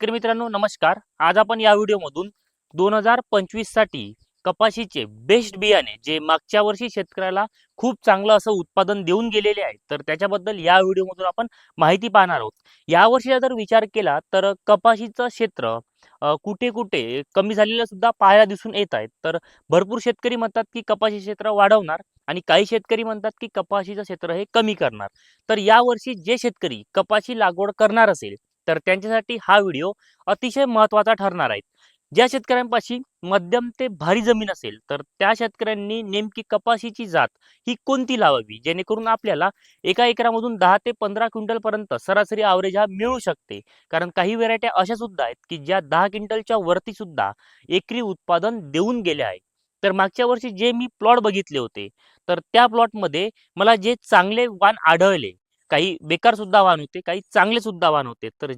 शेतकरी मित्रांनो नमस्कार. आज आपण या व्हिडिओमधून 2025 साठी कपाशीचे बेस्ट बियाणे जे मागच्या वर्षी शेतकऱ्याला खूप चांगलं असं उत्पादन देऊन गेलेले आहे, तर त्याच्याबद्दल या व्हिडिओमधून आपण माहिती पाहणार आहोत. या वर्षीचा जर विचार केला तर कपाशीचं क्षेत्र कुठे कुठे कमी झालेलं सुद्धा पाहायला दिसून येत आहे. तर भरपूर शेतकरी म्हणतात की कपाशी क्षेत्र वाढवणार आणि काही शेतकरी म्हणतात की कपाशीचं क्षेत्र हे कमी करणार. तर या वर्षी जे शेतकरी कपाशी लागवड करणार असेल तर त्यांच्यासाठी हा व्हिडिओ अतिशय महत्त्वाचा ठरणार आहे. ज्या शेतकऱ्यांपाशी मध्यम ते भारी जमीन असेल तर त्या शेतकऱ्यांनी नेमकी कपाशीची जात ही कोणती लावावी, जेणेकरून आपल्याला एका एकरामधून 10 ते 15 क्विंटल पर्यंत सरासरी ॲव्हरेज हा मिळू शकते. कारण काही व्हेरायट्या अशा सुद्धा आहेत की ज्या 10 क्विंटलच्या वरती सुद्धा एकरी उत्पादन देऊन गेल्या आहेत. तर मागच्या वर्षी जे मी प्लॉट बघितले होते तर त्या प्लॉटमध्ये मला जे चांगले वाण आढळले, काही बेकार सुद्धा वाण होते, काही चांगले सुद्धा वाण होते. तर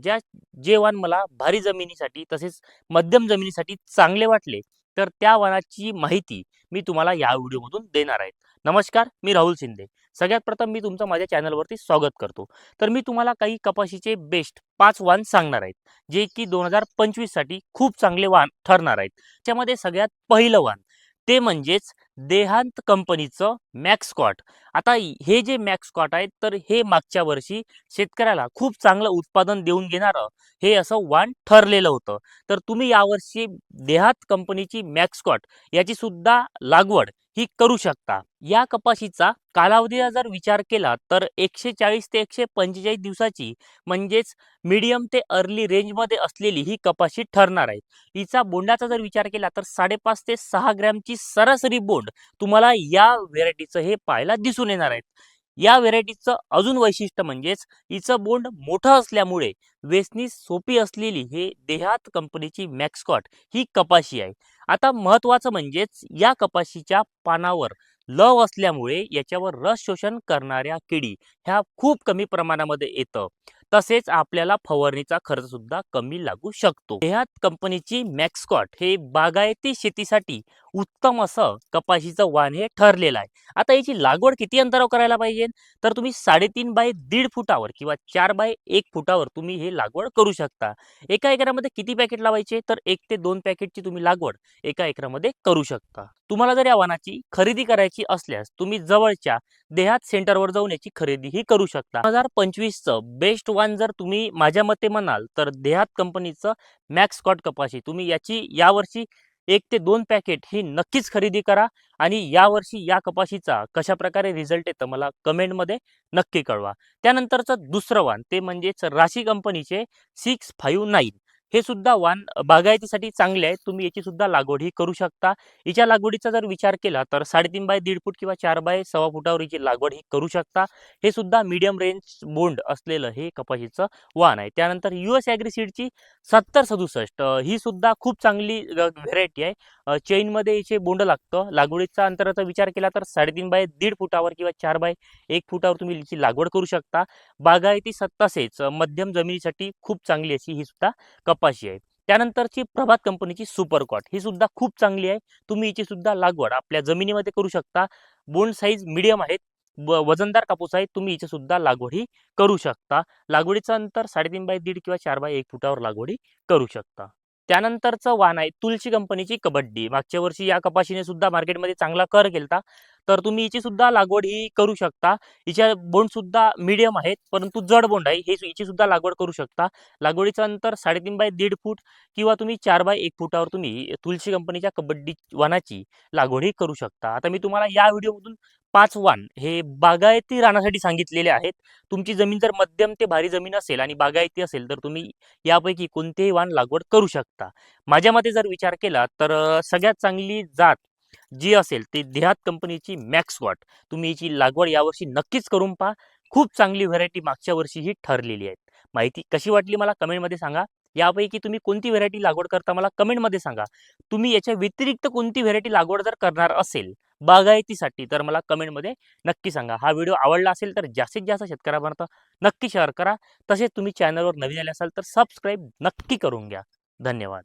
जे वाण मला भारी जमिनीसाठी तसेच मध्यम जमिनीसाठी चांगले वाटले तर त्या वाणाची माहिती मी तुम्हाला या व्हिडिओमधून देणार आहे. नमस्कार, मी राहुल शिंदे. सगळ्यात प्रथम मी तुमचं माझ्या चॅनलवरती स्वागत करतो. तर मी तुम्हाला काही कपाशीचे बेस्ट 5 वाण सांगणार आहेत, जे की 2025 साठी खूप चांगले वाण ठरणार आहेत. त्यामध्ये सगळ्यात पहिलं वाण ते म्हणजेच देहांत कंपनीचं मॅक्सकॉट. आता हे जे मॅक्सकॉट आहे तर हे मागच्या वर्षी शेतकऱ्याला खूप चांगलं उत्पादन देऊन घेणारं हे असं वाण ठरलेलं होतं. तर तुम्ही यावर्षी देहात कंपनीची मॅक्सकॉट याची सुद्धा लागवड ही करू शकता. या कपाशीचा कालावधीचा जर विचार केला तर 140 ते 145 दिवसाची म्हणजेच मीडियम ते अर्ली रेंजमध्ये असलेली ही कपाशी ठरणार आहे. हिचा बोंडाचा जर विचार केला तर 5.5 ते 6 ग्रॅमची सरासरी बोंड तुम्हाला या व्हेरायटीचं हे पाहायला दिसून येणार आहेत. या व्हेरायटीचं अजून वैशिष्ट्य म्हणजेच हिचं बोंड मोठं असल्यामुळे वेचणी सोपी असलेली हे देहात कंपनीची मॅक्सकॉट ही कपाशी आहे. आता महत्त्वाचं म्हणजेच या कपाशीच्या पानावर लव असल्यामुळे याच्यावर रस शोषण करणाऱ्या किडी ह्या खूप कमी प्रमाणामध्ये येतं. तसेच आपल्याला फवारणीचा खर्च सुद्धा कमी लागू शकतो. देहात कंपनीची मॅक्सकॉट हे बागायती शेतीसाठी उत्तम असं कपाशीचं वाण हे ठरलेलं आहे. आता याची लागवड किती अंतरावर करायला पाहिजे, तर तुम्ही 3.5 बाय 1.5 फुटावर किंवा 4 बाय 1 फुटावर तुम्ही हे लागवड करू शकता. एका एकरामध्ये किती पॅकेट लावायचे, तर 1 ते 2 पॅकेटची तुम्ही लागवड एका एकरामध्ये करू शकता. तुम्हाला जर या वाणाची खरेदी करायची असल्यास तुम्ही जवळच्या देहात सेंटरवर जाऊन याची खरेदी ही करू शकता. 2025चं बेस्ट वाण जर तुम्ही माझ्या मते म्हणाल तर देहात कंपनीचं मॅक्सकॉट कपाशी तुम्ही याची यावर्षी 1 ते 2 पॅकेट ही नक्कीच खरेदी करा आणि यावर्षी या कपाशीचा कशा प्रकारे रिझल्ट येतं मला कमेंटमध्ये नक्की कळवा. त्यानंतरचं दुसरं वाण ते म्हणजेच राशी कंपनीचे 659 हे सुद्धा वाण बागायतीसाठी चांगले आहे. तुम्ही याची सुद्धा लागवड ही करू शकता. हिच्या लागवडीचा जर विचार केला तर 3.5 बाय 1.5 फूट किंवा 4 बाय 1.25 फुटावर हिची लागवड ही करू शकता. हे सुद्धा मीडियम रेंज बोंड असलेलं हे कपाशीचं वाण आहे. त्यानंतर US ॲग्रीसीडची 7067 ही सुद्धा खूप चांगली व्हेरायटी आहे. चेनमध्ये याचे बोंड लागतं. लागवडीचा अंतराचा विचार केला तर 3.5 बाय 1.5 फुटावर किंवा 4 बाय 1 फुटावर तुम्ही याची लागवड करू शकता. बागायती सत्तासेच मध्यम जमिनीसाठी खूप चांगली अशी ही सुद्धा कपाशी आहे. त्यानंतरची प्रभात कंपनीची सुपरकॉट ही सुद्धा खूप चांगली आहे. तुम्ही हिची सुद्धा लागवड आपल्या जमिनीमध्ये करू शकता. बोंड साईज मीडियम आहेत. वजनदार कापूस आहे. तुम्ही हिची सुद्धा लागवड ही करू शकता. लागवडीचं अंतर 3.5 बाय 1.5 किंवा 4 बाय 1 फुटावर लागवड ही करू शकता. त्यानंतरचं वाण आहे तुलसी कंपनीची कबड्डी. मागच्या वर्षी या कपाशीने सुद्धा मार्केटमध्ये चांगला कर केलता. तर तुम्ही हिची सुद्धा लागवड ही करू शकता. हिच्या बोंड सुद्धा मीडियम आहेत, परंतु जड बोंड आहे. हिची सुद्धा लागवड करू शकता. लागवडीचं अंतर 3.5 बाय 1.5 फूट किंवा तुम्ही 4 बाय 1 फुटावर तुम्ही तुलसी कंपनीच्या कबड्डी वाणाची लागवड ही करू शकता. आता मी तुम्हाला या व्हिडिओमधून 5 वाण हे बागायती रानासाठी सांगितलेले आहेत. तुमची जमीन जर मध्यम ते भारी जमीन असेल आणि बागायती असेल तर तुम्ही यापैकी कोणतेही वाण लागवड करू शकता. माझ्या मते जर विचार केला तर सगळ्यात चांगली जात जी असेल ती देहात कंपनीची मॅक्सकॉट. तुम्ही हिची लागवड यावर्षी नक्कीच करून पहा. खूप चांगली व्हेरायटी मागच्या वर्षी ही ठरलेली आहे. माहिती कशी वाटली मला कमेंटमध्ये सांगा. यापैकी तुम्ही कोणती व्हेरायटी लागवड करता मला कमेंटमध्ये सांगा. तुम्ही याच्या व्यतिरिक्त कोणती व्हेरायटी लागवड जर करणार असेल बागायतीसाठी तर मला कमेंटमध्ये नक्की सांगा. हा व्हिडिओ आवडला असेल तर जास्तीत जास्त शेतकऱ्यापर्यंत नक्की शेअर करा. तसेच तुम्ही चॅनलवर नवीन आले असाल तर सबस्क्राईब नक्की करून घ्या. धन्यवाद.